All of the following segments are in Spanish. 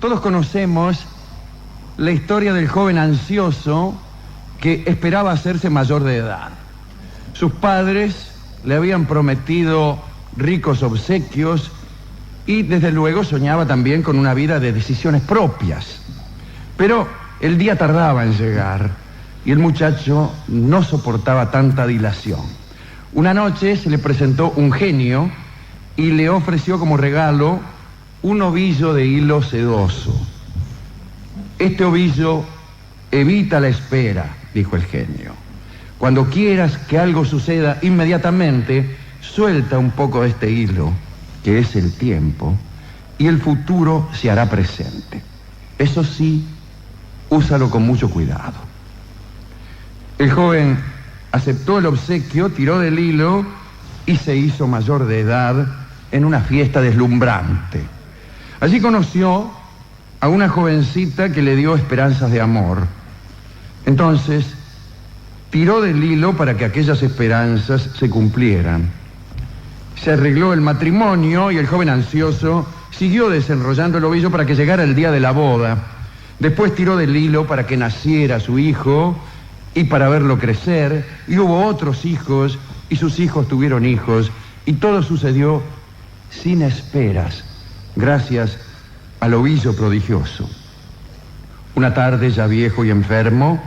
Todos conocemos la historia del joven ansioso que esperaba hacerse mayor de edad. Sus padres le habían prometido ricos obsequios y desde luego soñaba también con una vida de decisiones propias. Pero el día tardaba en llegar y el muchacho no soportaba tanta dilación. Una noche se le presentó un genio y le ofreció como regalo un ovillo de hilo sedoso. Este ovillo evita la espera, dijo el genio. Cuando quieras que algo suceda inmediatamente, suelta un poco de este hilo, que es el tiempo, y el futuro se hará presente. Eso sí, úsalo con mucho cuidado. El joven aceptó el obsequio, tiró del hilo y se hizo mayor de edad en una fiesta deslumbrante. Allí conoció a una jovencita que le dio esperanzas de amor. Entonces, tiró del hilo para que aquellas esperanzas se cumplieran. Se arregló el matrimonio y el joven ansioso siguió desenrollando el ovillo para que llegara el día de la boda. Después tiró del hilo para que naciera su hijo y para verlo crecer, y hubo otros hijos y sus hijos tuvieron hijos, y todo sucedió sin esperas, gracias al ovillo prodigioso. Una tarde, ya viejo y enfermo,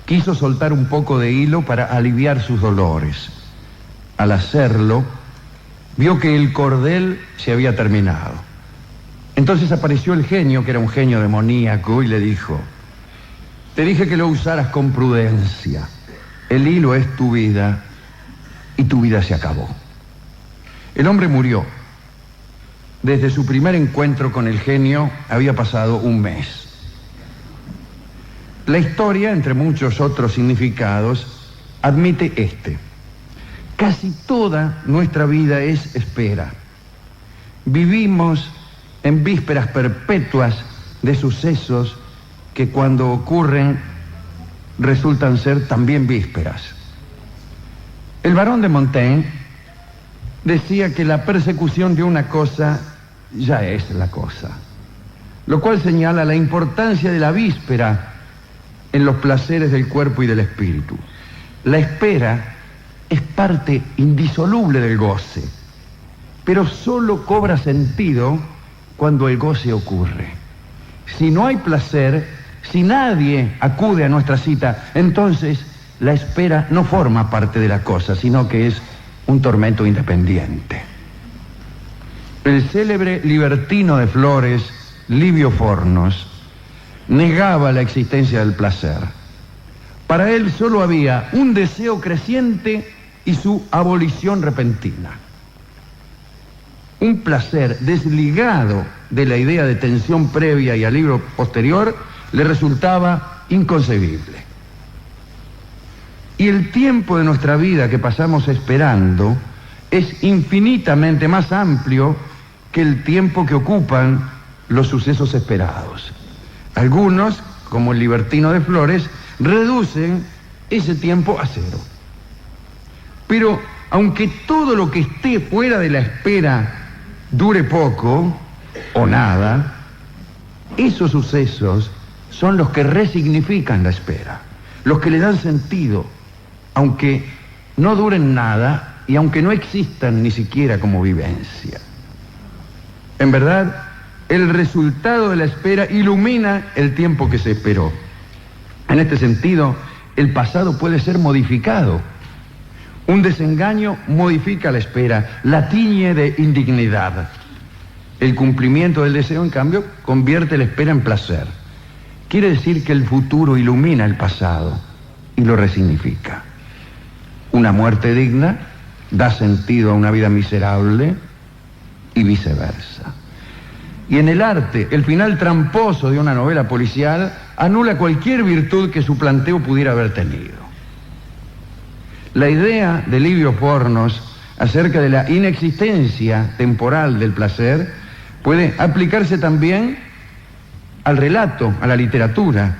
quiso soltar un poco de hilo para aliviar sus dolores. Al hacerlo, vio que el cordel se había terminado. Entonces apareció el genio, que era un genio demoníaco, y le dijo: te dije que lo usaras con prudencia. El hilo es tu vida y tu vida se acabó. El hombre murió. Desde su primer encuentro con el genio había pasado un mes. La historia, entre muchos otros significados, admite este: casi toda nuestra vida es espera. Vivimos en vísperas perpetuas de sucesos que cuando ocurren resultan ser también vísperas. El barón de Montaigne decía que la persecución de una cosa ya es la cosa, lo cual señala la importancia de la víspera en los placeres del cuerpo y del espíritu. La espera es parte indisoluble del goce, pero solo cobra sentido cuando el goce ocurre. Si no hay placer, si nadie acude a nuestra cita, entonces la espera no forma parte de la cosa, sino que es un tormento independiente. El célebre libertino de Flores, Livio Fornos, negaba la existencia del placer. Para él solo había un deseo creciente y su abolición repentina. Un placer desligado de la idea de tensión previa y alivio posterior le resultaba inconcebible. Y el tiempo de nuestra vida que pasamos esperando es infinitamente más amplio que el tiempo que ocupan los sucesos esperados. Algunos, como el libertino de Flores, reducen ese tiempo a cero. Pero aunque todo lo que esté fuera de la espera dure poco o nada, esos sucesos son los que resignifican la espera, los que le dan sentido, aunque no duren nada y aunque no existan ni siquiera como vivencia. En verdad, el resultado de la espera ilumina el tiempo que se esperó. En este sentido, el pasado puede ser modificado. Un desengaño modifica la espera, la tiñe de indignidad. El cumplimiento del deseo, en cambio, convierte la espera en placer. Quiere decir que el futuro ilumina el pasado y lo resignifica. Una muerte digna da sentido a una vida miserable y viceversa. Y en el arte, el final tramposo de una novela policial anula cualquier virtud que su planteo pudiera haber tenido. La idea de Livio Fornos acerca de la inexistencia temporal del placer puede aplicarse también al relato, a la literatura.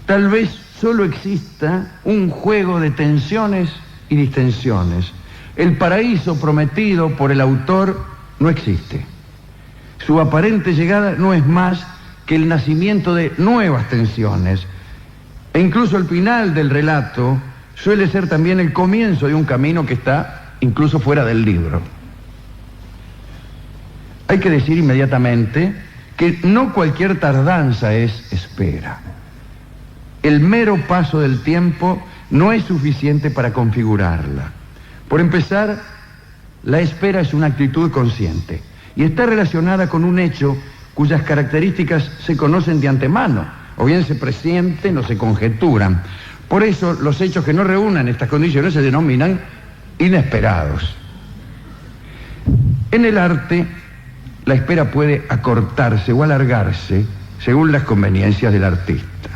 Tal vez solo exista un juego de tensiones y distensiones. El paraíso prometido por el autor no existe. Su aparente llegada no es más que el nacimiento de nuevas tensiones. E incluso el final del relato suele ser también el comienzo de un camino que está incluso fuera del libro. Hay que decir inmediatamente que no cualquier tardanza es espera. El mero paso del tiempo no es suficiente para configurarla. Por empezar, la espera es una actitud consciente y está relacionada con un hecho cuyas características se conocen de antemano, o bien se presienten o se conjeturan. Por eso, los hechos que no reúnan estas condiciones se denominan inesperados. En el arte, la espera puede acortarse o alargarse según las conveniencias del artista.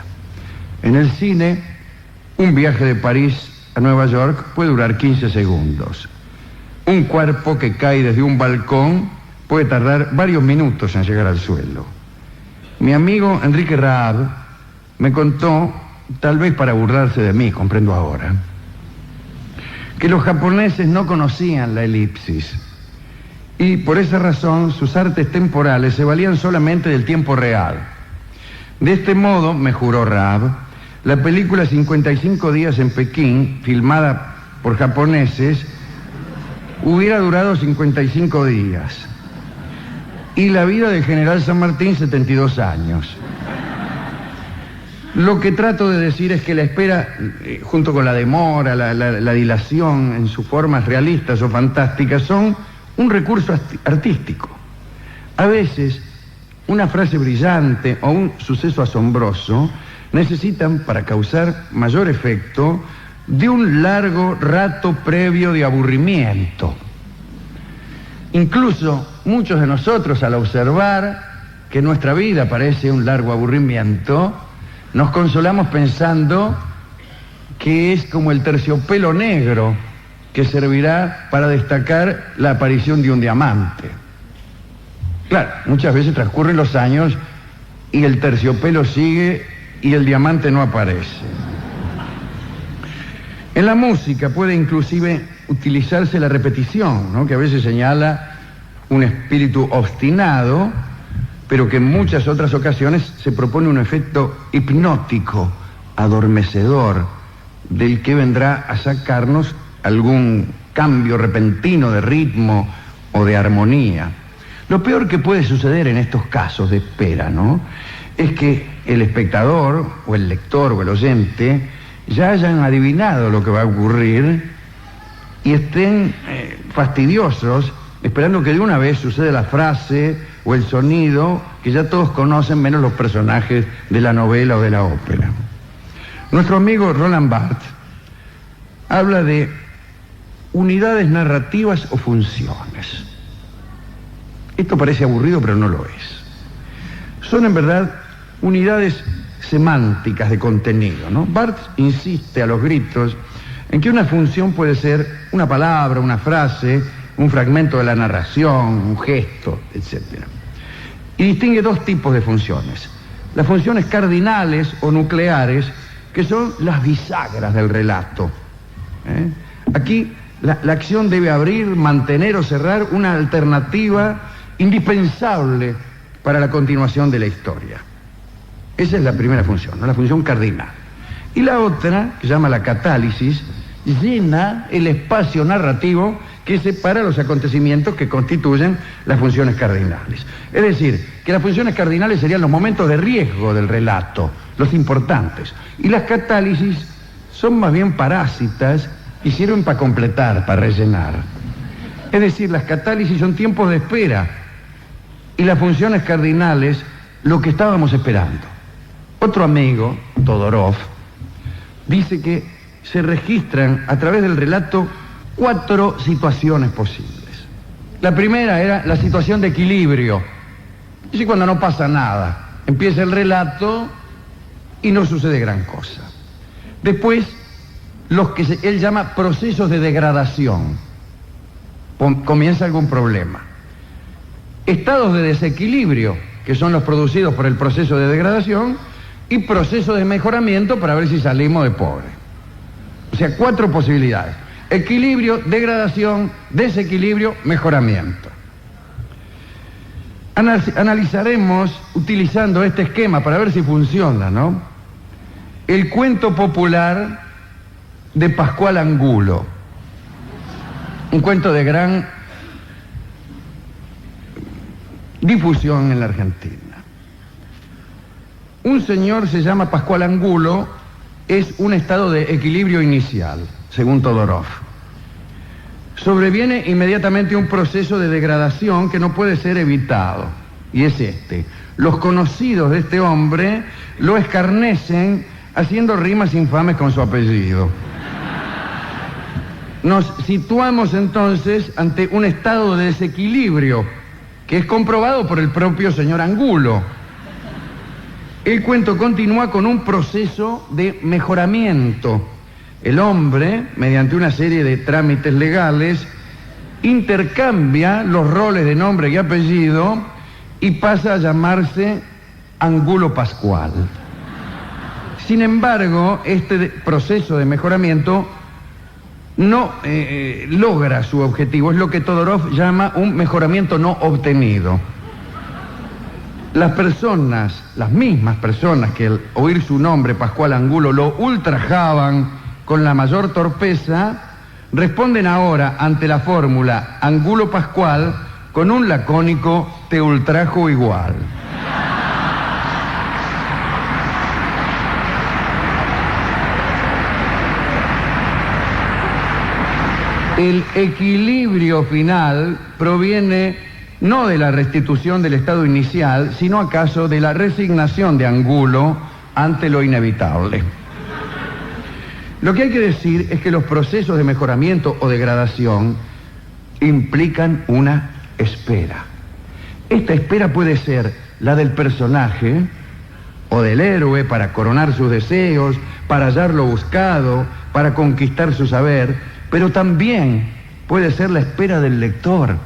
En el cine, un viaje de París a Nueva York puede durar 15 segundos. Un cuerpo que cae desde un balcón puede tardar varios minutos en llegar al suelo. Mi amigo Enrique Raab me contó, tal vez para burlarse de mí, comprendo ahora, que los japoneses no conocían la elipsis y por esa razón sus artes temporales se valían solamente del tiempo real. De este modo, me juró Raab, la película 55 días en Pekín, filmada por japoneses, hubiera durado 55 días. Y la vida del general San Martín, 72 años. Lo que trato de decir es que la espera, junto con la demora, la dilación en sus formas realistas o fantásticas, son un recurso artístico. A veces, una frase brillante o un suceso asombroso necesitan, para causar mayor efecto, de un largo rato previo de aburrimiento. Incluso muchos de nosotros, al observar que nuestra vida parece un largo aburrimiento, nos consolamos pensando que es como el terciopelo negro que servirá para destacar la aparición de un diamante. Claro, muchas veces transcurren los años y el terciopelo sigue y el diamante no aparece. En la música puede inclusive utilizarse la repetición, ¿no?, que a veces señala un espíritu obstinado, pero que en muchas otras ocasiones se propone un efecto hipnótico, adormecedor, del que vendrá a sacarnos algún cambio repentino de ritmo o de armonía. Lo peor que puede suceder en estos casos de espera, ¿no?, es que el espectador, o el lector, o el oyente, ya hayan adivinado lo que va a ocurrir y estén fastidiosos, esperando que de una vez suceda la frase o el sonido que ya todos conocen, menos los personajes de la novela o de la ópera. Nuestro amigo Roland Barthes habla de unidades narrativas o funciones. Esto parece aburrido, pero no lo es. Son en verdad unidades semánticas de contenido, ¿no? Barthes insiste a los gritos en que una función puede ser una palabra, una frase, un fragmento de la narración, un gesto, etc. Y distingue dos tipos de funciones. Las funciones cardinales o nucleares, que son las bisagras del relato. Aquí la acción debe abrir, mantener o cerrar una alternativa indispensable para la continuación de la historia. Esa es la primera función, ¿no?, la función cardinal. Y la otra, que se llama la catálisis, llena el espacio narrativo que separa los acontecimientos que constituyen las funciones cardinales. Es decir, que las funciones cardinales serían los momentos de riesgo del relato, los importantes. Y las catálisis son más bien parásitas y sirven para completar, para rellenar. Es decir, las catálisis son tiempos de espera y las funciones cardinales lo que estábamos esperando. Otro amigo, Todorov, dice que se registran a través del relato 4 situaciones posibles. La primera era la situación de equilibrio. Es cuando no pasa nada, empieza el relato y no sucede gran cosa. Después, los que él llama procesos de degradación. Comienza algún problema. Estados de desequilibrio, que son los producidos por el proceso de degradación, y procesos de mejoramiento para ver si salimos de pobre. O sea, 4 posibilidades: equilibrio, degradación, desequilibrio, mejoramiento. Analizaremos utilizando este esquema para ver si funciona, ¿no? El cuento popular de Pascual Angulo, un cuento de gran difusión en la Argentina. Un señor se llama Pascual Angulo, es un estado de equilibrio inicial, según Todorov. Sobreviene inmediatamente un proceso de degradación que no puede ser evitado, y es este. Los conocidos de este hombre lo escarnecen haciendo rimas infames con su apellido. Nos situamos entonces ante un estado de desequilibrio que es comprobado por el propio señor Angulo. El cuento continúa con un proceso de mejoramiento. El hombre, mediante una serie de trámites legales, intercambia los roles de nombre y apellido y pasa a llamarse Angulo Pascual. Sin embargo, este proceso de mejoramiento no logra su objetivo. Es lo que Todorov llama un mejoramiento no obtenido. Las personas, las mismas personas que al oír su nombre, Pascual Angulo, lo ultrajaban con la mayor torpeza, responden ahora ante la fórmula Angulo Pascual con un lacónico "te ultrajo igual". El equilibrio final proviene no de la restitución del estado inicial, sino acaso de la resignación de Angulo ante lo inevitable. Lo que hay que decir es que los procesos de mejoramiento o degradación implican una espera. Esta espera puede ser la del personaje o del héroe para coronar sus deseos, para hallar lo buscado, para conquistar su saber, pero también puede ser la espera del lector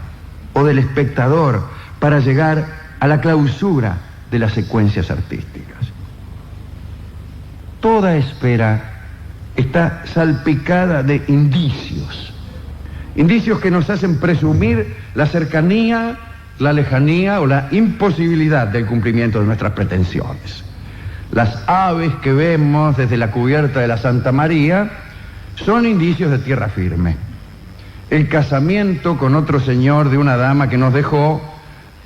o del espectador para llegar a la clausura de las secuencias artísticas. Toda espera está salpicada de indicios que nos hacen presumir la cercanía, la lejanía o la imposibilidad del cumplimiento de nuestras pretensiones. Las aves que vemos desde la cubierta de la Santa María son indicios de tierra firme. El casamiento con otro señor de una dama que nos dejó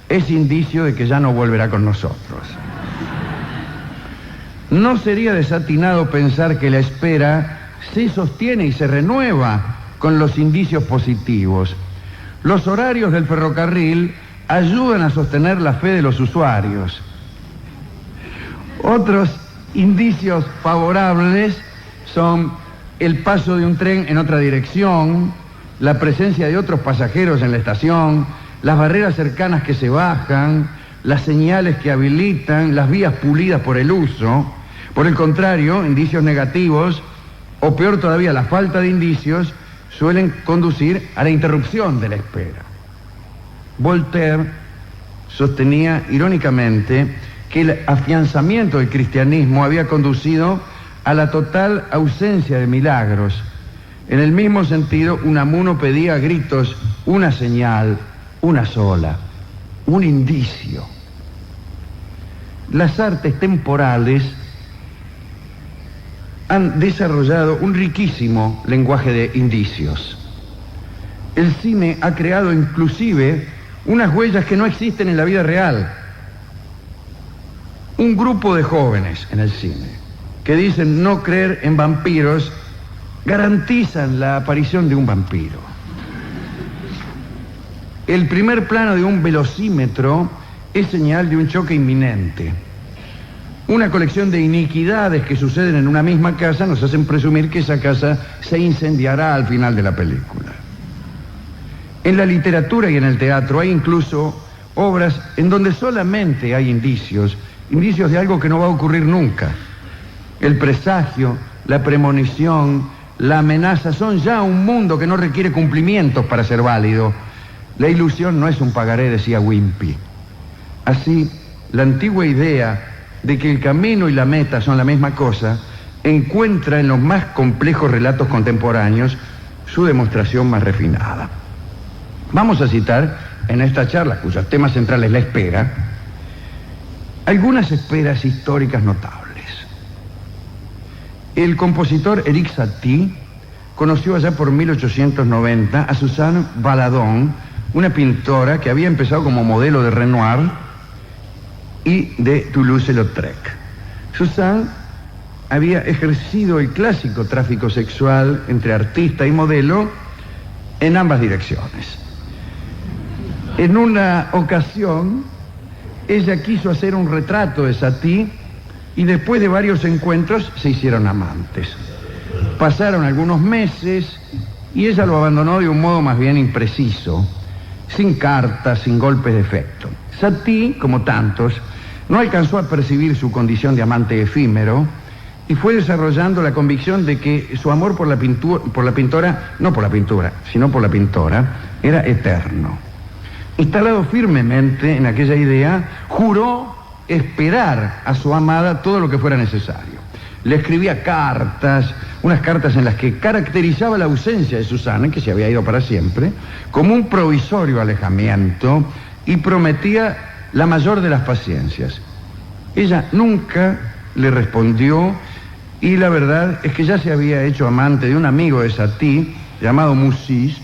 es indicio de que ya no volverá con nosotros. No sería desatinado pensar que la espera se sostiene y se renueva con los indicios positivos. Los horarios del ferrocarril ayudan a sostener la fe de los usuarios. Otros indicios favorables son el paso de un tren en otra dirección, la presencia de otros pasajeros en la estación, las barreras cercanas que se bajan, las señales que habilitan, las vías pulidas por el uso. Por el contrario, indicios negativos, o peor todavía, la falta de indicios, suelen conducir a la interrupción de la espera. Voltaire sostenía irónicamente que el afianzamiento del cristianismo había conducido a la total ausencia de milagros. En el mismo sentido, Unamuno pedía a gritos una señal, una sola, un indicio. Las artes temporales han desarrollado un riquísimo lenguaje de indicios. El cine ha creado inclusive unas huellas que no existen en la vida real. Un grupo de jóvenes en el cine que dicen no creer en vampiros garantizan la aparición de un vampiro. El primer plano de un velocímetro es señal de un choque inminente. Una colección de iniquidades que suceden en una misma casa nos hacen presumir que esa casa se incendiará al final de la película. En la literatura y en el teatro hay incluso obras en donde solamente hay indicios de algo que no va a ocurrir nunca. El presagio, la premonición, la amenaza son ya un mundo que no requiere cumplimientos para ser válido. La ilusión no es un pagaré, decía Wimpy. Así, la antigua idea de que el camino y la meta son la misma cosa encuentra en los más complejos relatos contemporáneos su demostración más refinada. Vamos a citar en esta charla, cuyo tema central es la espera, algunas esperas históricas notables. El compositor Erik Satie conoció allá por 1890 a Suzanne Valadon, una pintora que había empezado como modelo de Renoir y de Toulouse-Lautrec. Suzanne había ejercido el clásico tráfico sexual entre artista y modelo en ambas direcciones. En una ocasión, ella quiso hacer un retrato de Satie y después de varios encuentros se hicieron amantes. Pasaron algunos meses y ella lo abandonó de un modo más bien impreciso, sin cartas, sin golpes de efecto. Satie, como tantos, no alcanzó a percibir su condición de amante efímero y fue desarrollando la convicción de que su amor por la pintora, no por la pintura, sino por la pintora, era eterno. Instalado firmemente en aquella idea, juró esperar a su amada todo lo que fuera necesario. Le escribía cartas, unas cartas en las que caracterizaba la ausencia de Susana, que se había ido para siempre, como un provisorio alejamiento y prometía la mayor de las paciencias. Ella nunca le respondió y la verdad es que ya se había hecho amante de un amigo de Satie, llamado Moussis,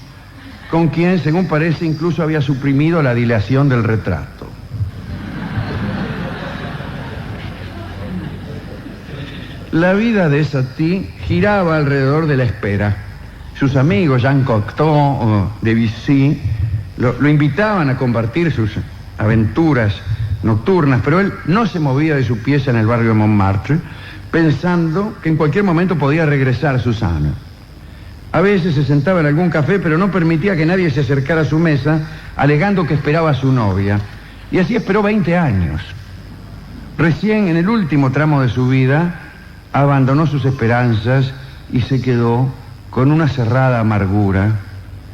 con quien, según parece, incluso había suprimido la dilación del retrato. La vida de Satie giraba alrededor de la espera. Sus amigos, Jean Cocteau o Debussy, lo invitaban a compartir sus aventuras nocturnas, pero él no se movía de su pieza en el barrio de Montmartre, pensando que en cualquier momento podía regresar Susana. A veces se sentaba en algún café, pero no permitía que nadie se acercara a su mesa, alegando que esperaba a su novia. Y así esperó 20 años. Recién en el último tramo de su vida, abandonó sus esperanzas y se quedó con una cerrada amargura,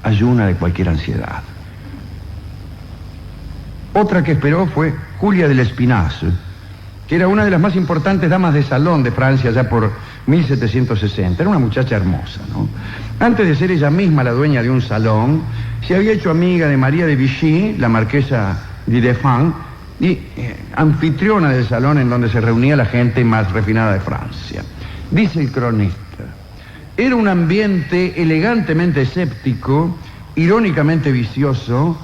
ayuna de cualquier ansiedad. Otra que esperó fue Julia de Lespinasse, que era una de las más importantes damas de salón de Francia ya por 1760. Era una muchacha hermosa, ¿no? Antes de ser ella misma la dueña de un salón, se había hecho amiga de María de Vichy, la marquesa de Défend, y anfitriona del salón en donde se reunía la gente más refinada de Francia. Dice el cronista, era un ambiente elegantemente escéptico, irónicamente vicioso,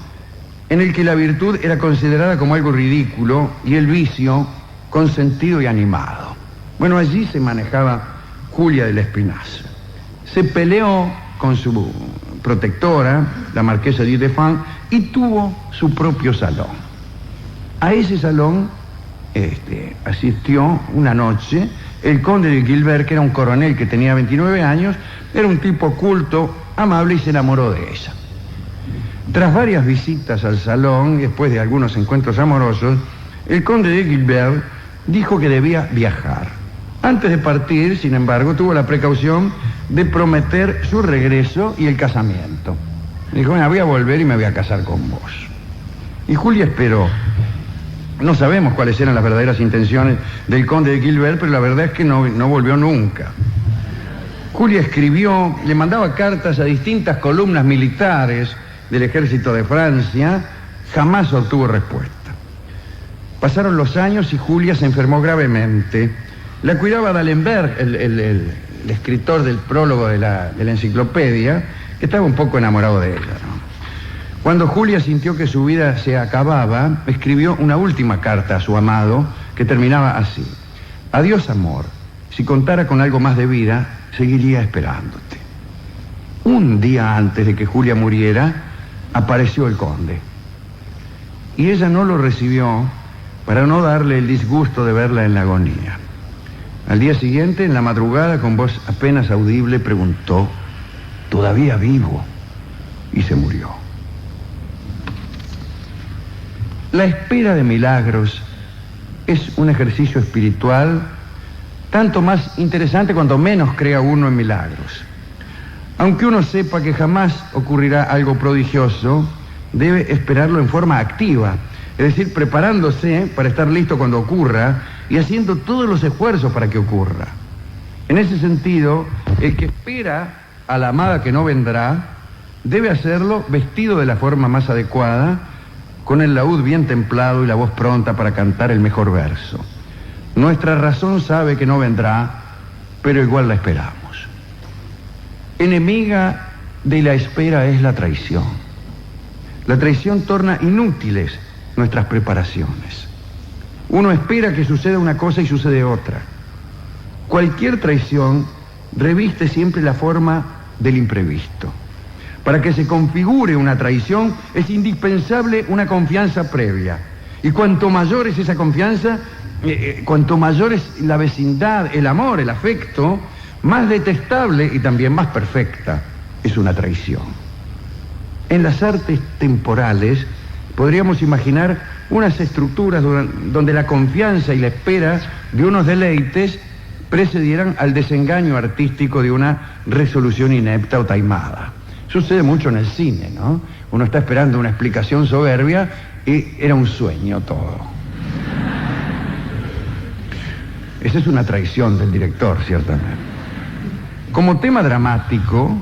en el que la virtud era considerada como algo ridículo y el vicio consentido y animado. Bueno, allí se manejaba Julia de Lespinasse. Se peleó con su protectora, la marquesa de Défend, y tuvo su propio salón. A ese salón asistió una noche el conde de Gilbert, que era un coronel que tenía 29 años, era un tipo culto, amable y se enamoró de ella. Tras varias visitas al salón, después de algunos encuentros amorosos, el conde de Gilbert dijo que debía viajar. Antes de partir, sin embargo, tuvo la precaución de prometer su regreso y el casamiento. Dijo, bueno, voy a volver y me voy a casar con vos. Y Julia esperó. No sabemos cuáles eran las verdaderas intenciones del conde de Gilbert, pero la verdad es que no volvió nunca. Julia escribió, le mandaba cartas a distintas columnas militares del ejército de Francia, jamás obtuvo respuesta. Pasaron los años y Julia se enfermó gravemente. La cuidaba D'Alembert, el escritor del prólogo de la enciclopedia, que estaba un poco enamorado de ella, ¿no? Cuando Julia sintió que su vida se acababa, escribió una última carta a su amado que terminaba así: adiós, amor, si contara con algo más de vida, seguiría esperándote. Un día antes de que Julia muriera, apareció el conde. Y ella no lo recibió para no darle el disgusto de verla en la agonía. Al día siguiente, en la madrugada, con voz apenas audible, preguntó, ¿todavía vivo? Y se murió. La espera de milagros es un ejercicio espiritual tanto más interesante cuanto menos crea uno en milagros. Aunque uno sepa que jamás ocurrirá algo prodigioso, debe esperarlo en forma activa, es decir, preparándose para estar listo cuando ocurra y haciendo todos los esfuerzos para que ocurra. En ese sentido, el que espera a la amada que no vendrá, debe hacerlo vestido de la forma más adecuada, con el laúd bien templado y la voz pronta para cantar el mejor verso. Nuestra razón sabe que no vendrá, pero igual la esperamos. Enemiga de la espera es la traición. La traición torna inútiles nuestras preparaciones. Uno espera que suceda una cosa y sucede otra. Cualquier traición reviste siempre la forma del imprevisto. Para que se configure una traición es indispensable una confianza previa. Y cuanto mayor es esa confianza, cuanto mayor es la vecindad, el amor, el afecto, más detestable y también más perfecta es una traición. En las artes temporales podríamos imaginar unas estructuras donde la confianza y la espera de unos deleites precedieran al desengaño artístico de una resolución inepta o taimada. Sucede mucho en el cine, ¿no? Uno está esperando una explicación soberbia y era un sueño todo. Esa es una traición del director, ciertamente. Como tema dramático,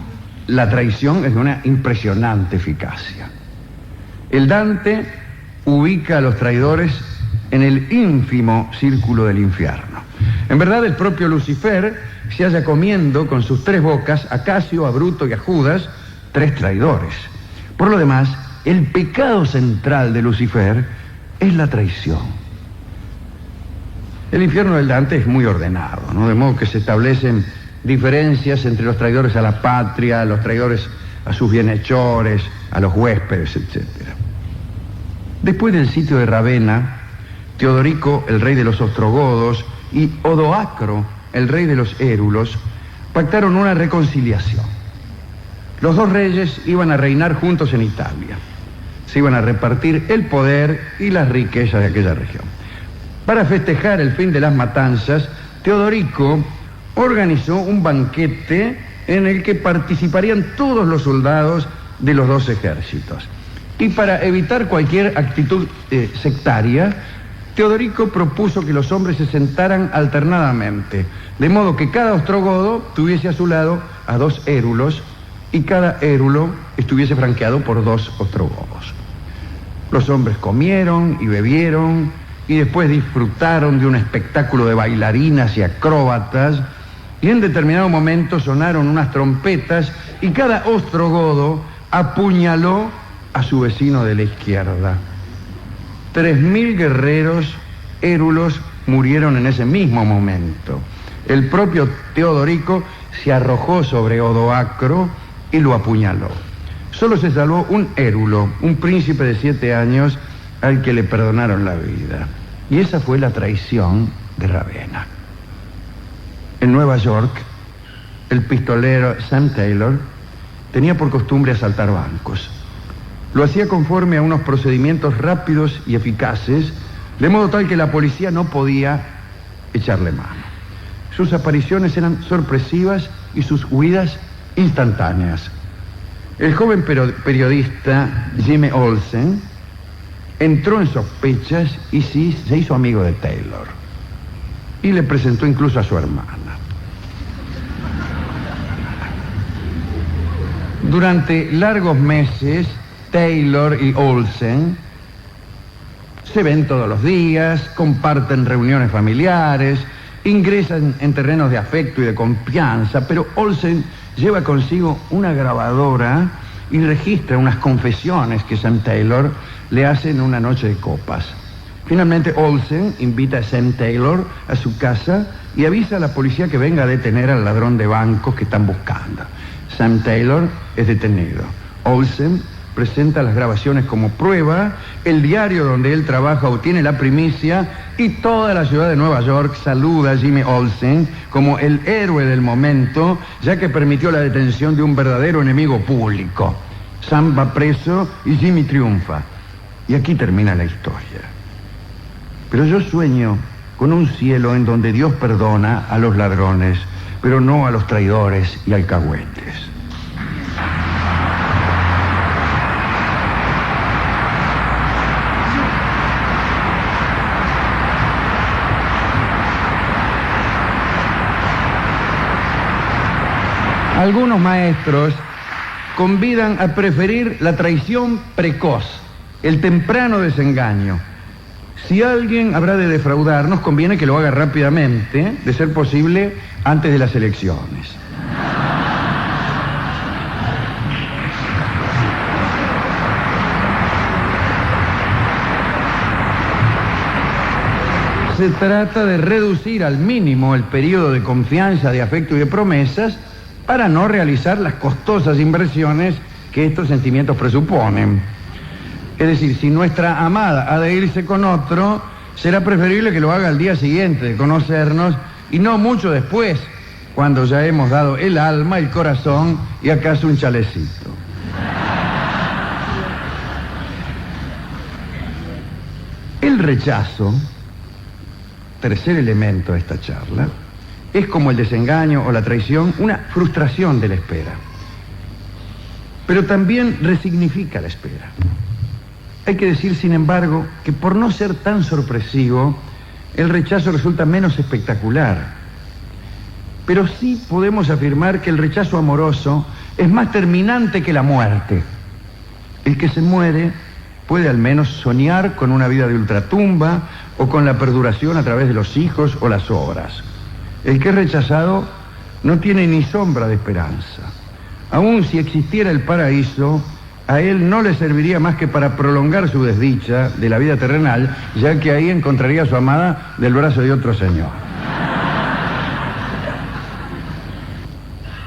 la traición es de una impresionante eficacia. El Dante ubica a los traidores en el ínfimo círculo del infierno. En verdad, el propio Lucifer se halla comiendo con sus 3 bocas a Casio, a Bruto y a Judas, 3 traidores. Por lo demás, el pecado central de Lucifer es la traición. El infierno del Dante es muy ordenado, ¿no? De modo que se establecen diferencias entre los traidores a la patria, los traidores a sus bienhechores, a los huéspedes, etc. Después del sitio de Ravenna, Teodorico, el rey de los ostrogodos, y Odoacro, el rey de los érulos, pactaron una reconciliación. Los 2 reyes iban a reinar juntos en Italia. Se iban a repartir el poder y las riquezas de aquella región. Para festejar el fin de las matanzas, Teodorico organizó un banquete en el que participarían todos los soldados de los 2 ejércitos. Y para evitar cualquier actitud sectaria, Teodorico propuso que los hombres se sentaran alternadamente, de modo que cada ostrogodo tuviese a su lado a 2 érulos y cada érulo estuviese franqueado por 2 ostrogodos. Los hombres comieron y bebieron y después disfrutaron de un espectáculo de bailarinas y acróbatas, y en determinado momento sonaron unas trompetas y cada ostrogodo apuñaló a su vecino de la izquierda. 3000 guerreros érulos murieron en ese mismo momento. El propio Teodorico se arrojó sobre Odoacro y lo apuñaló. Solo se salvó un érulo, un príncipe de 7 años al que le perdonaron la vida. Y esa fue la traición de Ravenna. En Nueva York, el pistolero Sam Taylor tenía por costumbre asaltar bancos. Lo hacía conforme a unos procedimientos rápidos y eficaces, de modo tal que la policía no podía echarle mano. Sus apariciones eran sorpresivas y sus huidas instantáneas. El joven periodista Jimmy Olsen entró en sospechas y sí, se hizo amigo de Taylor. Y le presentó incluso a su hermana. Durante largos meses, Taylor y Olsen se ven todos los días, comparten reuniones familiares, ingresan en terrenos de afecto y de confianza, pero Olsen lleva consigo una grabadora y registra unas confesiones que Sam Taylor le hace en una noche de copas. Finalmente Olsen invita a Sam Taylor a su casa y avisa a la policía que venga a detener al ladrón de bancos que están buscando. Sam Taylor es detenido. Olsen presenta las grabaciones como prueba, el diario donde él trabaja obtiene la primicia y toda la ciudad de Nueva York saluda a Jimmy Olsen como el héroe del momento, ya que permitió la detención de un verdadero enemigo público. Sam va preso y Jimmy triunfa. Y aquí termina la historia. Pero yo sueño con un cielo en donde Dios perdona a los ladrones, pero no a los traidores y alcahuetes. Algunos maestros convidan a preferir la traición precoz el temprano desengaño. Si alguien habrá de defraudarnos, conviene que lo haga rápidamente, de ser posible antes de las elecciones. Se trata de reducir al mínimo el periodo de confianza, de afecto y de promesas para no realizar las costosas inversiones que estos sentimientos presuponen. Es decir, si nuestra amada ha de irse con otro, será preferible que lo haga al día siguiente de conocernos y no mucho después, cuando ya hemos dado el alma, el corazón y acaso un chalecito. El rechazo, tercer elemento de esta charla, es como el desengaño o la traición, una frustración de la espera. Pero también resignifica la espera. Hay que decir, sin embargo, que por no ser tan sorpresivo, el rechazo resulta menos espectacular. Pero sí podemos afirmar que el rechazo amoroso es más terminante que la muerte. El que se muere puede al menos soñar con una vida de ultratumba o con la perduración a través de los hijos o las obras. El que es rechazado no tiene ni sombra de esperanza. Aun si existiera el paraíso, a él no le serviría más que para prolongar su desdicha de la vida terrenal, ya que ahí encontraría a su amada del brazo de otro señor.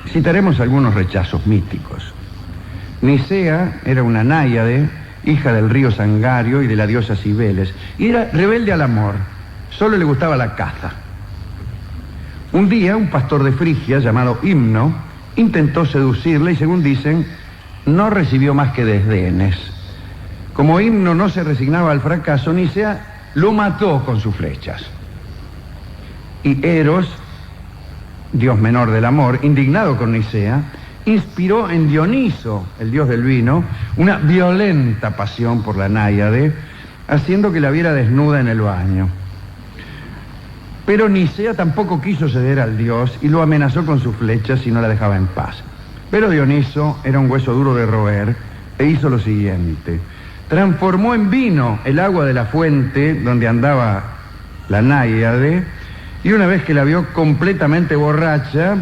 Citaremos algunos rechazos míticos. Nicea era una náyade, hija del río Sangario y de la diosa Cibeles, y era rebelde al amor, solo le gustaba la caza. Un día, un pastor de Frigia, llamado Himno, intentó seducirla y, según dicen, no recibió más que desdenes. Como Himno no se resignaba al fracaso, Nicea lo mató con sus flechas. Y Eros, dios menor del amor, indignado con Nicea, inspiró en Dioniso, el dios del vino, una violenta pasión por la náyade, haciendo que la viera desnuda en el baño. Pero Nicea tampoco quiso ceder al dios y lo amenazó con sus flechas si no la dejaba en paz. Pero Dioniso era un hueso duro de roer e hizo lo siguiente: transformó en vino el agua de la fuente donde andaba la náyade, y una vez que la vio completamente borracha,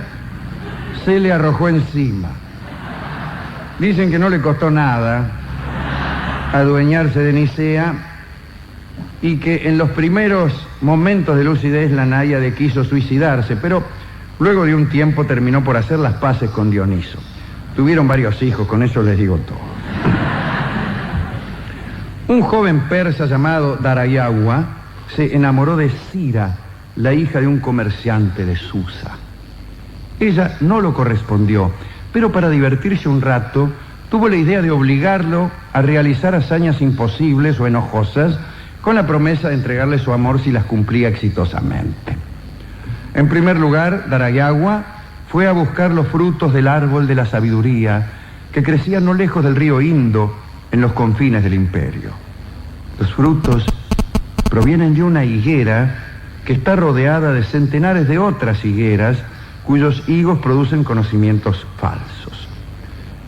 se le arrojó encima. Dicen que no le costó nada adueñarse de Nicea y que en los primeros momentos de lucidez la náyade quiso suicidarse, pero luego de un tiempo terminó por hacer las paces con Dioniso. Tuvieron varios hijos, con eso les digo todo. Un joven persa llamado Darayagua se enamoró de Cira, la hija de un comerciante de Susa. Ella no lo correspondió, pero para divertirse un rato tuvo la idea de obligarlo a realizar hazañas imposibles o enojosas con la promesa de entregarle su amor si las cumplía exitosamente. En primer lugar, Darayagua fue a buscar los frutos del árbol de la sabiduría que crecía no lejos del río Indo, en los confines del imperio. Los frutos provienen de una higuera que está rodeada de centenares de otras higueras cuyos higos producen conocimientos falsos.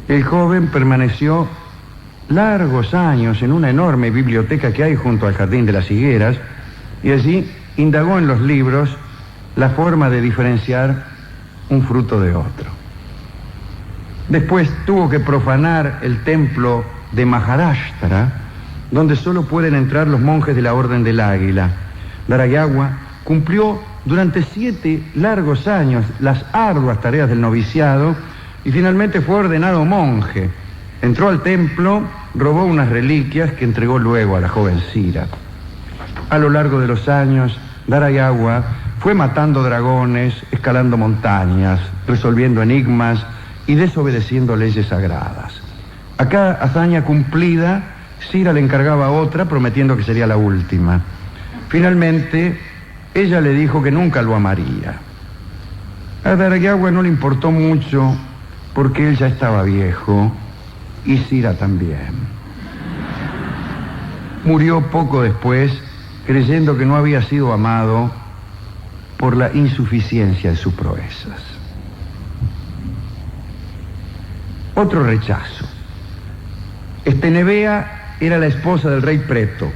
El joven permaneció largos años en una enorme biblioteca que hay junto al jardín de las higueras y allí indagó en los libros la forma de diferenciar un fruto de otro. Después tuvo que profanar el templo de Maharashtra, donde solo pueden entrar los monjes de la Orden del Águila. Darayagua cumplió durante 7 largos años las arduas tareas del noviciado y finalmente fue ordenado monje. Entró al templo, robó unas reliquias que entregó luego a la joven Cira. A lo largo de los años, Darayagua fue matando dragones, escalando montañas, resolviendo enigmas y desobedeciendo leyes sagradas. A cada hazaña cumplida, Cira le encargaba otra, prometiendo que sería la última. Finalmente, ella le dijo que nunca lo amaría. A Darayagua no le importó mucho porque él ya estaba viejo y Cira también. Murió poco después, creyendo que no había sido amado por la insuficiencia de sus proezas. Otro rechazo. Estenebea era la esposa del rey Preto.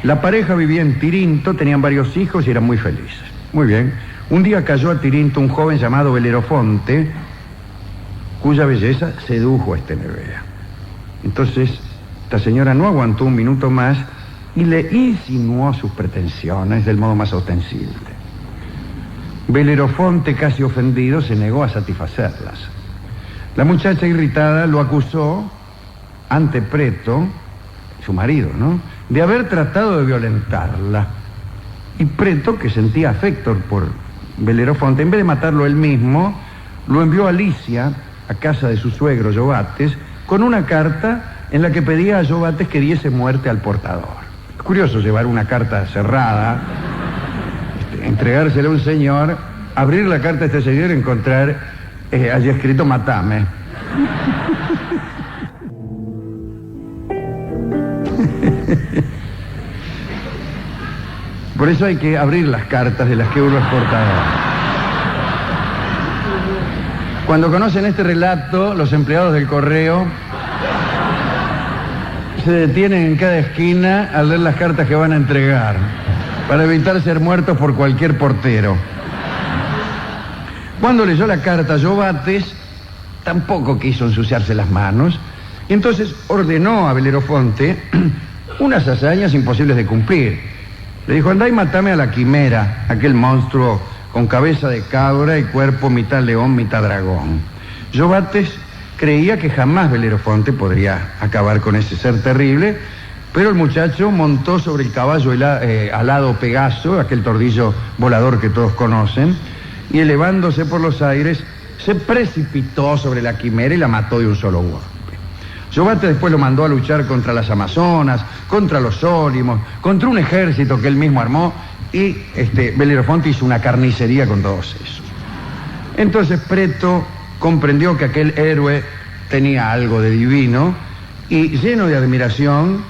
La pareja vivía en Tirinto, tenían varios hijos y eran muy felices. Muy bien. Un día cayó a Tirinto un joven llamado Belerofonte, cuya belleza sedujo a este Nevea. Entonces, esta señora no aguantó un minuto más y le insinuó sus pretensiones del modo más ostensible. Belerofonte, casi ofendido, se negó a satisfacerlas. La muchacha irritada lo acusó ante Preto, su marido, ¿no?, de haber tratado de violentarla. Y Preto, que sentía afecto por Belerofonte, en vez de matarlo él mismo, lo envió a Licia, a casa de su suegro Yobates, con una carta en la que pedía a Yobates que diese muerte al portador. Es curioso llevar una carta cerrada, entregársela a un señor, abrir la carta a este señor y encontrar allí escrito "matame". Por eso hay que abrir las cartas de las que uno es portador. Cuando conocen este relato, los empleados del correo se detienen en cada esquina a leer las cartas que van a entregar, para evitar ser muertos por cualquier portero. Cuando leyó la carta, Yobates tampoco quiso ensuciarse las manos, y entonces ordenó a Belerofonte unas hazañas imposibles de cumplir. Le dijo: andá y matame a la quimera, aquel monstruo con cabeza de cabra y cuerpo mitad león, mitad dragón. Yobates creía que jamás Belerofonte podría acabar con ese ser terrible, pero el muchacho montó sobre el caballo alado Pegaso, aquel tordillo volador que todos conocen, y elevándose por los aires, se precipitó sobre la quimera y la mató de un solo golpe. Yobates después lo mandó a luchar contra las amazonas, contra los ólmos, contra un ejército que él mismo armó, y Belerofonte hizo una carnicería con todos esos. Entonces Preto comprendió que aquel héroe tenía algo de divino y, lleno de admiración,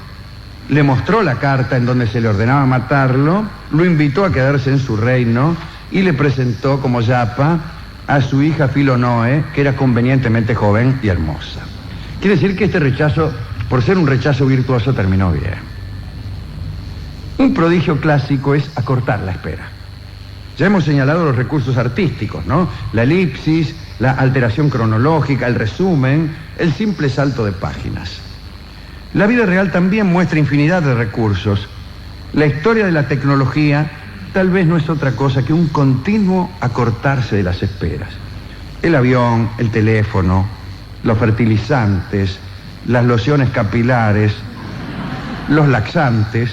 le mostró la carta en donde se le ordenaba matarlo, lo invitó a quedarse en su reino y le presentó como yapa a su hija Filonoe, que era convenientemente joven y hermosa. Quiere decir que este rechazo, por ser un rechazo virtuoso, terminó bien. Un prodigio clásico es acortar la espera. Ya hemos señalado los recursos artísticos, ¿no? La elipsis, la alteración cronológica, el resumen, el simple salto de páginas. La vida real también muestra infinidad de recursos. La historia de la tecnología tal vez no es otra cosa que un continuo acortarse de las esperas. El avión, el teléfono, los fertilizantes, las lociones capilares, los laxantes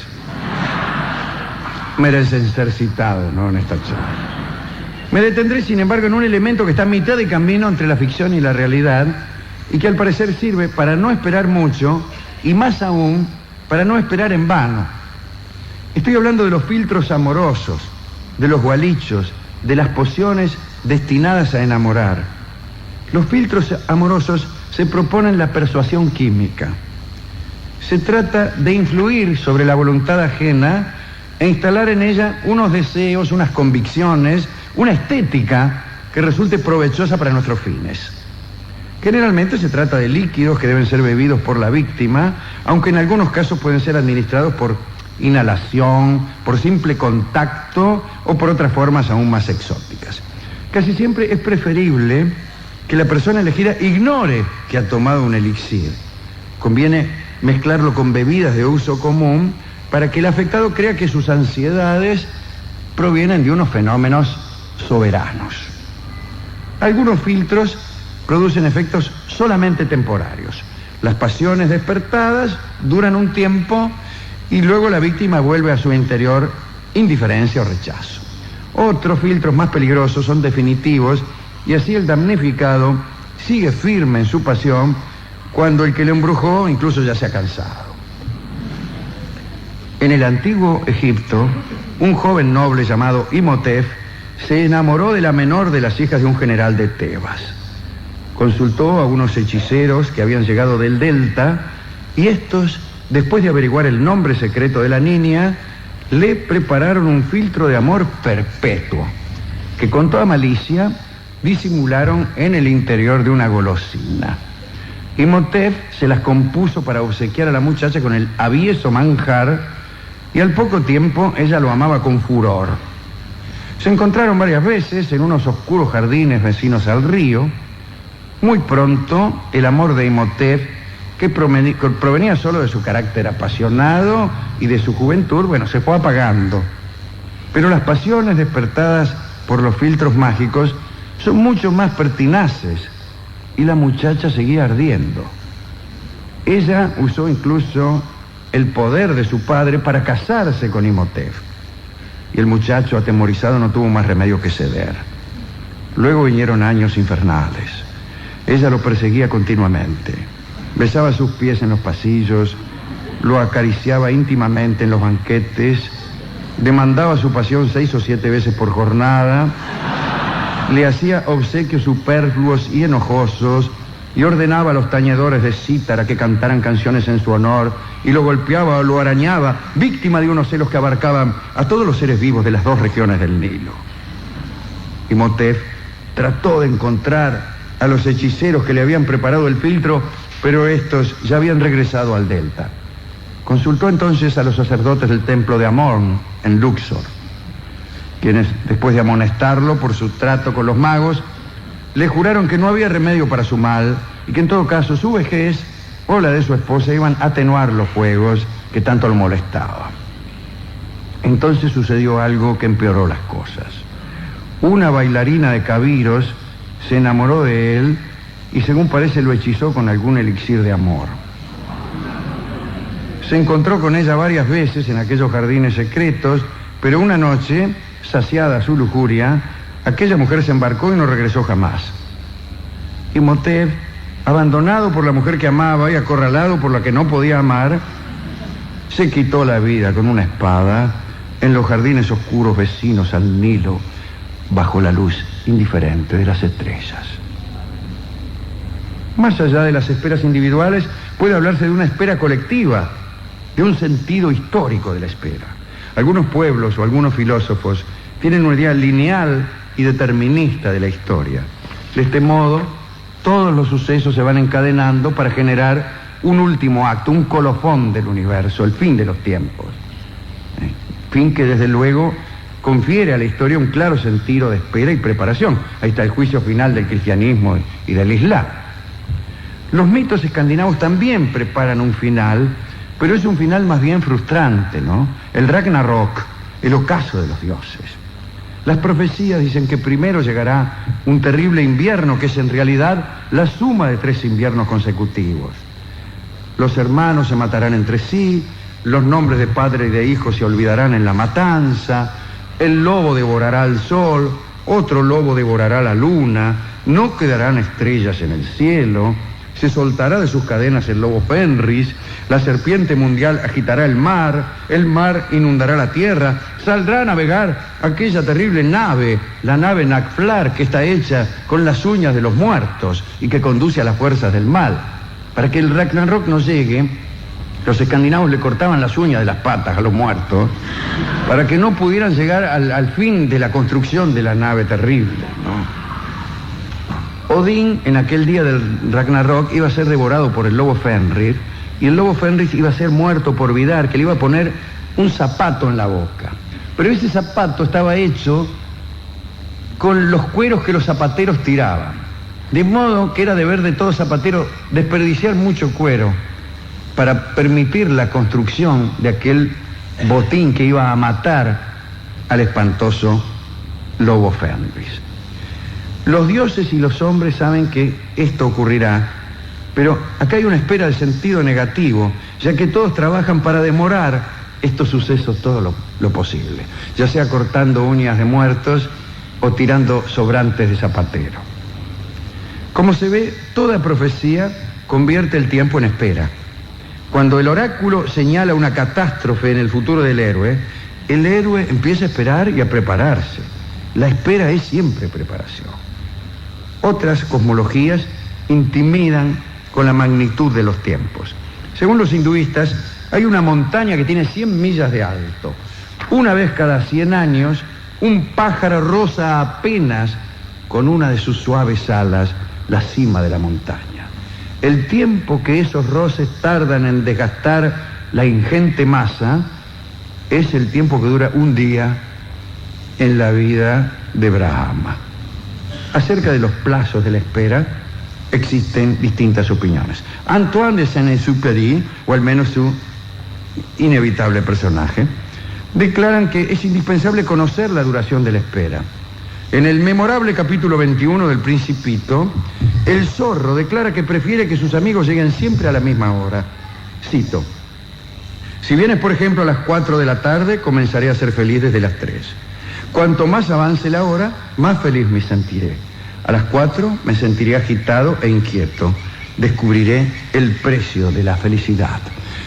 merecen ser citados, ¿no?, en esta charla. Me detendré, sin embargo, en un elemento que está a mitad de camino entre la ficción y la realidad y que al parecer sirve para no esperar mucho y, más aún, para no esperar en vano. Estoy hablando de los filtros amorosos, de los gualichos, de las pociones destinadas a enamorar. Los filtros amorosos se proponen la persuasión química. Se trata de influir sobre la voluntad ajena e instalar en ella unos deseos, unas convicciones, una estética que resulte provechosa para nuestros fines. Generalmente se trata de líquidos que deben ser bebidos por la víctima, aunque en algunos casos pueden ser administrados por inhalación, por simple contacto o por otras formas aún más exóticas. Casi siempre es preferible que la persona elegida ignore que ha tomado un elixir. Conviene mezclarlo con bebidas de uso común para que el afectado crea que sus ansiedades provienen de unos fenómenos soberanos. Algunos filtros producen efectos solamente temporarios. Las pasiones despertadas duran un tiempo y luego la víctima vuelve a su interior indiferencia o rechazo. Otros filtros más peligrosos son definitivos y así el damnificado sigue firme en su pasión cuando el que le embrujó incluso ya se ha cansado. En el antiguo Egipto, un joven noble llamado Imhotep se enamoró de la menor de las hijas de un general de Tebas. Consultó a unos hechiceros que habían llegado del Delta y estos, después de averiguar el nombre secreto de la niña, le prepararon un filtro de amor perpetuo que con toda malicia disimularon en el interior de una golosina. Imhotep se las compuso para obsequiar a la muchacha con el avieso manjar y al poco tiempo ella lo amaba con furor. Se encontraron varias veces en unos oscuros jardines vecinos al río. Muy pronto el amor de Imhotep, que provenía solo de su carácter apasionado y de su juventud, se fue apagando. Pero las pasiones despertadas por los filtros mágicos son mucho más pertinaces y la muchacha seguía ardiendo. Ella usó incluso el poder de su padre para casarse con Imhotep. Y el muchacho, atemorizado, no tuvo más remedio que ceder. Luego vinieron años infernales. Ella lo perseguía continuamente. Besaba sus pies en los pasillos, lo acariciaba íntimamente en los banquetes, demandaba su pasión 6 o 7 veces por jornada, le hacía obsequios superfluos y enojosos y ordenaba a los tañedores de cítara que cantaran canciones en su honor y lo golpeaba o lo arañaba, víctima de unos celos que abarcaban a todos los seres vivos de las 2 regiones del Nilo. Imhotep trató de encontrar a los hechiceros que le habían preparado el filtro, pero estos ya habían regresado al delta. Consultó entonces a los sacerdotes del templo de Amón en Luxor, quienes, después de amonestarlo por su trato con los magos, le juraron que no había remedio para su mal y que en todo caso su vejez o la de su esposa iban a atenuar los fuegos que tanto lo molestaban. Entonces sucedió algo que empeoró las cosas. Una bailarina de Cabiros se enamoró de él y, según parece, lo hechizó con algún elixir de amor. Se encontró con ella varias veces en aquellos jardines secretos, pero una noche, saciada su lujuria, aquella mujer se embarcó y no regresó jamás. Imhotep, abandonado por la mujer que amaba y acorralado por la que no podía amar, se quitó la vida con una espada en los jardines oscuros vecinos al Nilo, bajo la luz indiferente de las estrellas. Más allá de las esperas individuales, puede hablarse de una espera colectiva, de un sentido histórico de la espera. Algunos pueblos o algunos filósofos tienen una idea lineal y determinista de la historia. De este modo, todos los sucesos se van encadenando para generar un último acto, un colofón del universo, el fin de los tiempos. Fin que desde luego confiere a la historia un claro sentido de espera y preparación. Ahí está el juicio final del cristianismo y del islam. Los mitos escandinavos también preparan un final, pero es un final más bien frustrante, ¿no? El Ragnarok, el ocaso de los dioses. Las profecías dicen que primero llegará un terrible invierno, que es en realidad la suma de 3 inviernos consecutivos. Los hermanos se matarán entre sí, los nombres de padre y de hijo se olvidarán en la matanza, el lobo devorará al sol, otro lobo devorará la luna, no quedarán estrellas en el cielo, se soltará de sus cadenas el lobo Fenris, la serpiente mundial agitará el mar inundará la tierra, saldrá a navegar aquella terrible nave, la nave Nakflar, que está hecha con las uñas de los muertos y que conduce a las fuerzas del mal. Para que el Ragnarok no llegue, los escandinavos le cortaban las uñas de las patas a los muertos para que no pudieran llegar al fin de la construcción de la nave terrible, ¿no? Odín, en aquel día del Ragnarok, iba a ser devorado por el lobo Fenrir, y el lobo Fenris iba a ser muerto por Vidar, que le iba a poner un zapato en la boca. Pero ese zapato estaba hecho con los cueros que los zapateros tiraban. De modo que era deber de todo zapatero desperdiciar mucho cuero para permitir la construcción de aquel botín que iba a matar al espantoso lobo Fenris. Los dioses y los hombres saben que esto ocurrirá, pero acá hay una espera de sentido negativo, ya que todos trabajan para demorar estos sucesos todo lo posible, ya sea cortando uñas de muertos o tirando sobrantes de zapatero. Como se ve, toda profecía convierte el tiempo en espera. Cuando el oráculo señala una catástrofe en el futuro del héroe, el héroe empieza a esperar y a prepararse. La espera es siempre preparación. Otras cosmologías intimidan con la magnitud de los tiempos. Según los hinduistas, hay una montaña que tiene 100 millas de alto. Una vez cada 100 años, un pájaro roza apenas con una de sus suaves alas la cima de la montaña. el tiempo que esos roces tardan en desgastar la ingente masa es el tiempo que dura un día en la vida de Brahma. Acerca de los plazos de la espera existen distintas opiniones. Antoine de Saint-Exupéry, o al menos su inevitable personaje, declaran que es indispensable conocer la duración de la espera. En el memorable capítulo 21 del Principito, el zorro declara que prefiere que sus amigos lleguen siempre a la misma hora. Cito: si vienes, por ejemplo, a las 4 de la tarde, comenzaré a ser feliz desde las 3. Cuanto más avance la hora, más feliz me sentiré. A las 4 me sentiré agitado e inquieto. Descubriré el precio de la felicidad.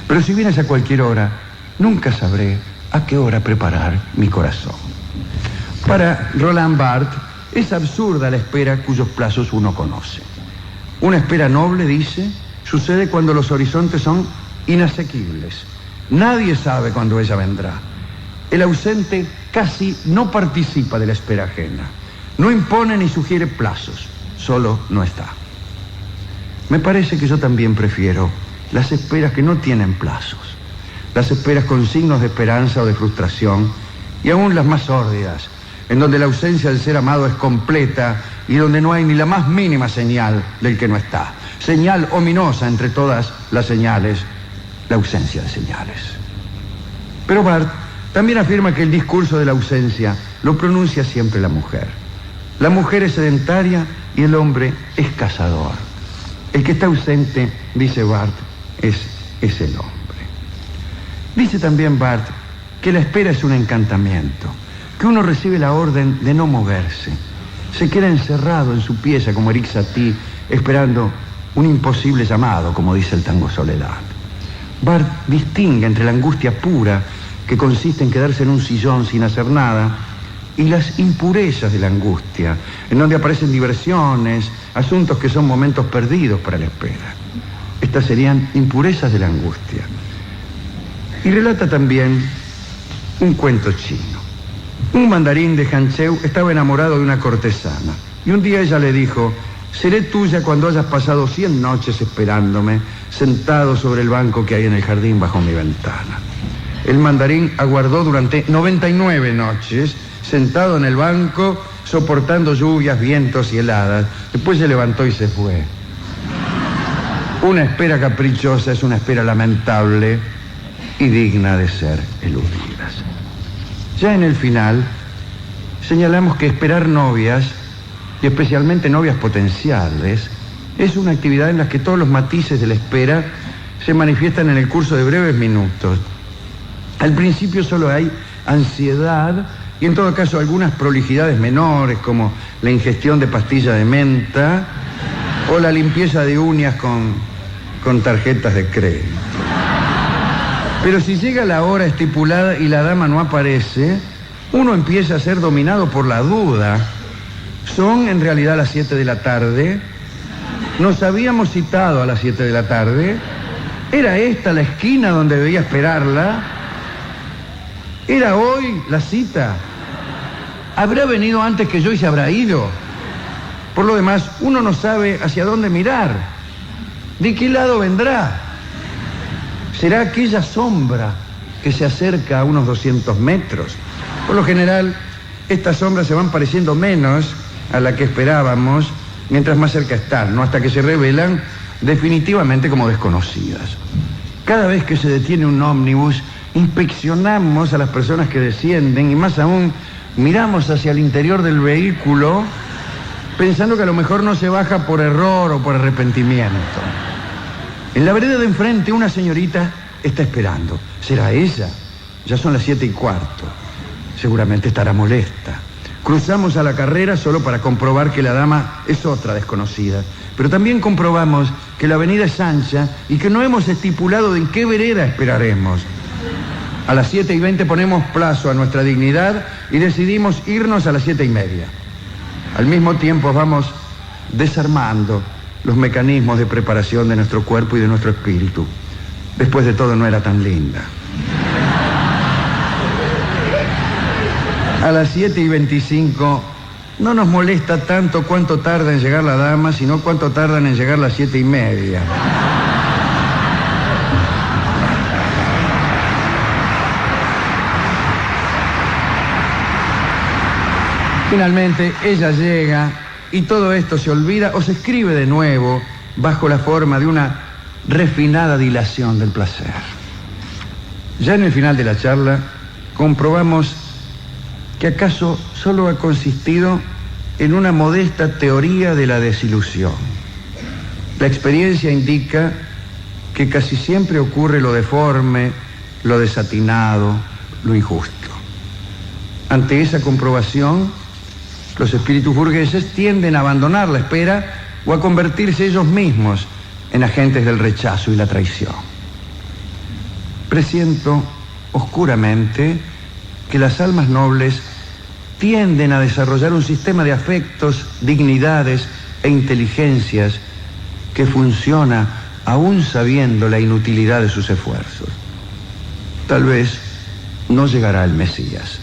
Pero si vienes a cualquier hora, nunca sabré a qué hora preparar mi corazón. Para Roland Barthes, es absurda la espera cuyos plazos uno conoce. Una espera noble, dice, sucede cuando los horizontes son inasequibles. Nadie sabe cuándo ella vendrá. El ausente casi no participa de la espera ajena. No impone ni sugiere plazos, solo no está. Me parece que yo también prefiero las esperas que no tienen plazos, las esperas con signos de esperanza o de frustración, y aún las más sórdidas, en donde la ausencia del ser amado es completa y donde no hay ni la más mínima señal del que no está. Señal ominosa entre todas las señales, la ausencia de señales. Pero Barthes también afirma que el discurso de la ausencia lo pronuncia siempre la mujer. La mujer es sedentaria y el hombre es cazador. El que está ausente, dice Barthes, es el hombre. Dice también Barthes que la espera es un encantamiento, que uno recibe la orden de no moverse. Se queda encerrado en su pieza como Eric Satie, esperando un imposible llamado, como dice el tango Soledad. Barthes distingue entre la angustia pura, que consiste en quedarse en un sillón sin hacer nada, y las impurezas de la angustia, en donde aparecen diversiones, asuntos que son momentos perdidos para la espera. Estas serían impurezas de la angustia. Y relata también un cuento chino. Un mandarín de Hanzhou estaba enamorado de una cortesana, y un día ella le dijo: seré tuya cuando hayas pasado 100 noches esperándome, sentado sobre el banco que hay en el jardín bajo mi ventana. El mandarín aguardó durante 99 noches, sentado en el banco, soportando lluvias, vientos y heladas. Después se levantó y se fue. Una espera caprichosa es una espera lamentable y digna de ser eludidas. Ya en el final, señalamos que esperar novias, y especialmente novias potenciales, es una actividad en la que todos los matices de la espera se manifiestan en el curso de breves minutos. Al principio solo hay ansiedad y en todo caso algunas prolijidades menores, como la ingestión de pastilla de menta o la limpieza de uñas con tarjetas de crédito. Pero si llega la hora estipulada y la dama no aparece, uno empieza a ser dominado por la duda. ¿Son en realidad las 7 de la tarde? ¿Nos habíamos citado a las 7 de la tarde? ¿Era esta la esquina donde debía esperarla? ¿Era hoy la cita? ¿Habrá venido antes que yo y se habrá ido? Por lo demás, uno no sabe hacia dónde mirar. ¿De qué lado vendrá? ¿Será aquella sombra que se acerca a unos 200 metros? Por lo general, estas sombras se van pareciendo menos a la que esperábamos mientras más cerca están, ¿no? Hasta que se revelan definitivamente como desconocidas. Cada vez que se detiene un ómnibus, inspeccionamos a las personas que descienden y más aún miramos hacia el interior del vehículo pensando que a lo mejor no se baja por error o por arrepentimiento. En la vereda de enfrente una señorita está esperando. ¿Será ella? Ya son las 7:15. Seguramente estará molesta. Cruzamos a la carrera solo para comprobar que la dama es otra desconocida. Pero también comprobamos que la avenida es ancha y que no hemos estipulado en qué vereda esperaremos. A las 7:20 ponemos plazo a nuestra dignidad y decidimos irnos a las 7:30. Al mismo tiempo vamos desarmando los mecanismos de preparación de nuestro cuerpo y de nuestro espíritu. Después de todo, no era tan linda. A las 7:25 no nos molesta tanto cuánto tarda en llegar la dama, sino cuánto tardan en llegar las 7:30. Finalmente, ella llega y todo esto se olvida o se escribe de nuevo bajo la forma de una refinada dilación del placer. Ya en el final de la charla, comprobamos que acaso solo ha consistido en una modesta teoría de la desilusión. La experiencia indica que casi siempre ocurre lo deforme, lo desatinado, lo injusto. Ante esa comprobación, los espíritus burgueses tienden a abandonar la espera o a convertirse ellos mismos en agentes del rechazo y la traición. Presiento oscuramente que las almas nobles tienden a desarrollar un sistema de afectos, dignidades e inteligencias que funciona aún sabiendo la inutilidad de sus esfuerzos. Tal vez no llegará el Mesías,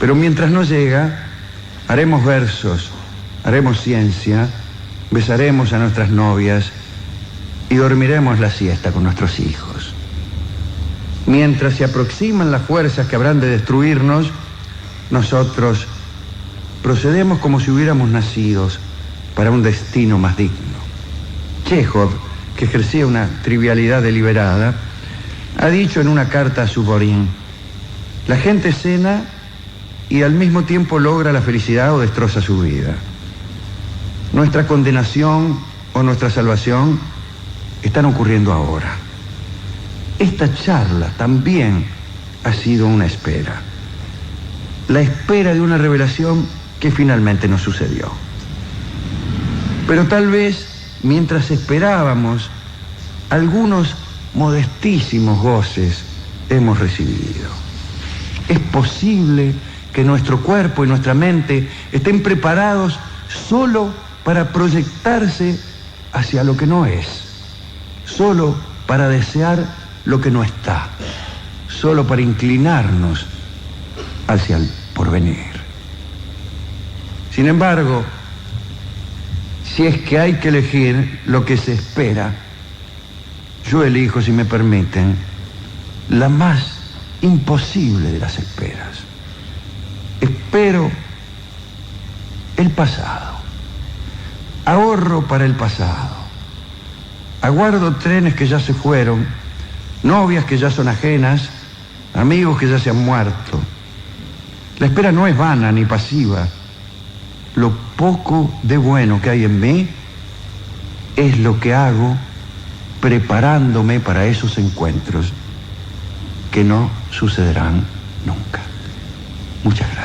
pero mientras no llega, haremos versos, haremos ciencia, besaremos a nuestras novias y dormiremos la siesta con nuestros hijos. Mientras se aproximan las fuerzas que habrán de destruirnos, nosotros procedemos como si hubiéramos nacido para un destino más digno. Chekhov, que ejercía una trivialidad deliberada, ha dicho en una carta a Suvorín: la gente cena y al mismo tiempo logra la felicidad o destroza su vida. Nuestra condenación o nuestra salvación están ocurriendo ahora. Esta charla también ha sido una espera. La espera de una revelación que finalmente no sucedió. Pero tal vez, mientras esperábamos, algunos modestísimos goces hemos recibido. Es posible que nuestro cuerpo y nuestra mente estén preparados solo para proyectarse hacia lo que no es, solo para desear lo que no está, solo para inclinarnos hacia el porvenir. Sin embargo, si es que hay que elegir lo que se espera, yo elijo, si me permiten, la más imposible de las esperas. Espero el pasado. Ahorro para el pasado. Aguardo trenes que ya se fueron, novias que ya son ajenas, amigos que ya se han muerto. La espera no es vana ni pasiva. Lo poco de bueno que hay en mí es lo que hago preparándome para esos encuentros que no sucederán nunca. Muchas gracias.